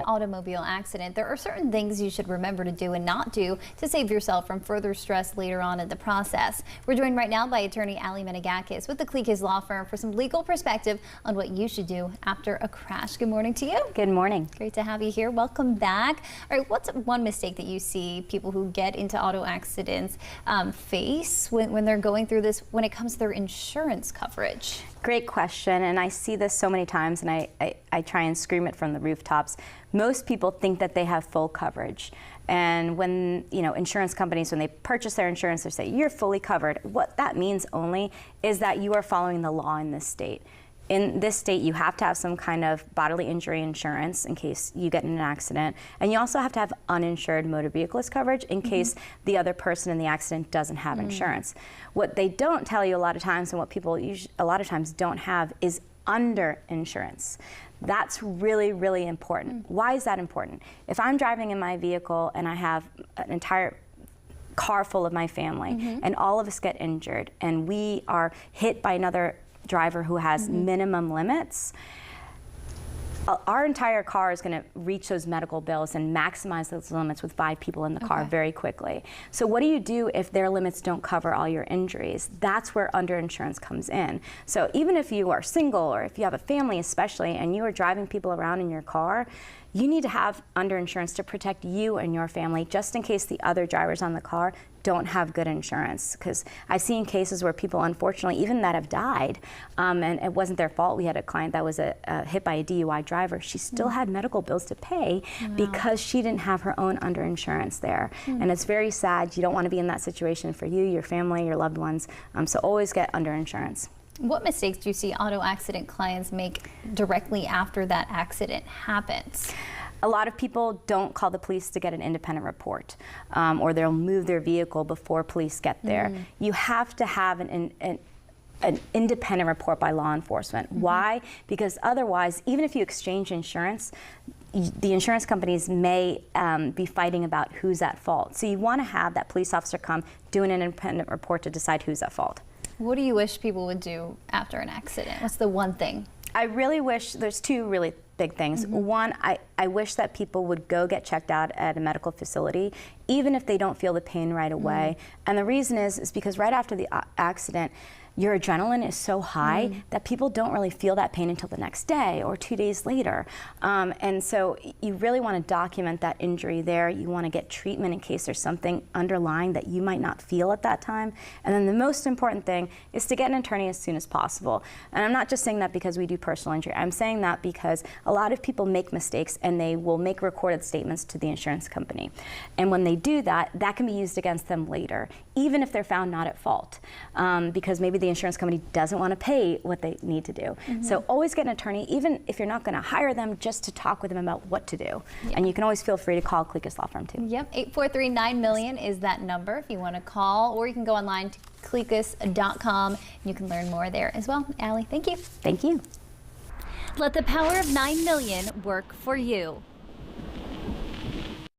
automobile accident, there are certain things you should remember to do and not do to save yourself from further stress later on in the process. We're joined right now by attorney Allie Menegakis with the Clekis Law Firm for some legal perspective on what you should do after a crash. Good morning to you. Good morning. Great to have you here. Welcome back. All right, what's one mistake that you see people who get into auto accidents face when they're going through this when it comes to their insurance coverage? Great question, and I see this so many times, and I try and scream it from the rooftops. Most people think that they have full coverage, and when insurance companies, when they purchase their insurance, they say you're fully covered. What that means only is that you are following the law in this state. In this state, you have to have some kind of bodily injury insurance in case you get in an accident, and you also have to have uninsured motor vehicles coverage in case the other person in the accident doesn't have insurance. What they don't tell you a lot of times, and what people a lot of times don't have, is underinsurance. That's really, really important. Why is that important? If I'm driving in my vehicle and I have an entire car full of my family, and all of us get injured, and we are hit by another driver who has minimum limits, our entire car is going to reach those medical bills and maximize those limits with 5 people in the car very quickly. So what do you do if their limits don't cover all your injuries? That's where underinsurance comes in. So even if you are single, or if you have a family especially, and you are driving people around in your car, you need to have underinsurance to protect you and your family, just in case the other drivers on the car don't have good insurance. Because I've seen cases where people, unfortunately, even that have died, and it wasn't their fault. We had a client that was hit by a DUI driver. She still had medical bills to pay because she didn't have her own underinsurance there. And it's very sad. You don't want to be in that situation for you, your family, your loved ones. So always get underinsurance. What mistakes do you see auto accident clients make directly after that accident happens? A lot of people don't call the police to get an independent report, or they'll move their vehicle before police get there. You have to have an independent report by law enforcement. Why? Because otherwise, even if you exchange insurance, the insurance companies may be fighting about who's at fault. So you want to have that police officer come, do an independent report to decide who's at fault. What do you wish people would do after an accident? What's the one thing? I really wish, there's 2 really big things. One, I wish that people would go get checked out at a medical facility, even if they don't feel the pain right away. And the reason is because right after the accident, your adrenaline is so high that people don't really feel that pain until the next day or 2 days later. And so you really want to document that injury there. You want to get treatment in case there's something underlying that you might not feel at that time. And then the most important thing is to get an attorney as soon as possible. And I'm not just saying that because we do personal injury. I'm saying that because a lot of people make mistakes and they will make recorded statements to the insurance company. And when they do that, that can be used against them later, even if they're found not at fault, because maybe the insurance company doesn't want to pay what they need to do. So always get an attorney, even if you're not going to hire them, just to talk with them about what to do. And you can always feel free to call Clekis Law Firm too. Yep, 843-9000000 is that number if you want to call, or you can go online to clekis.com and you can learn more there as well. Allie, thank you. Thank you. Let the power of 9 million work for you.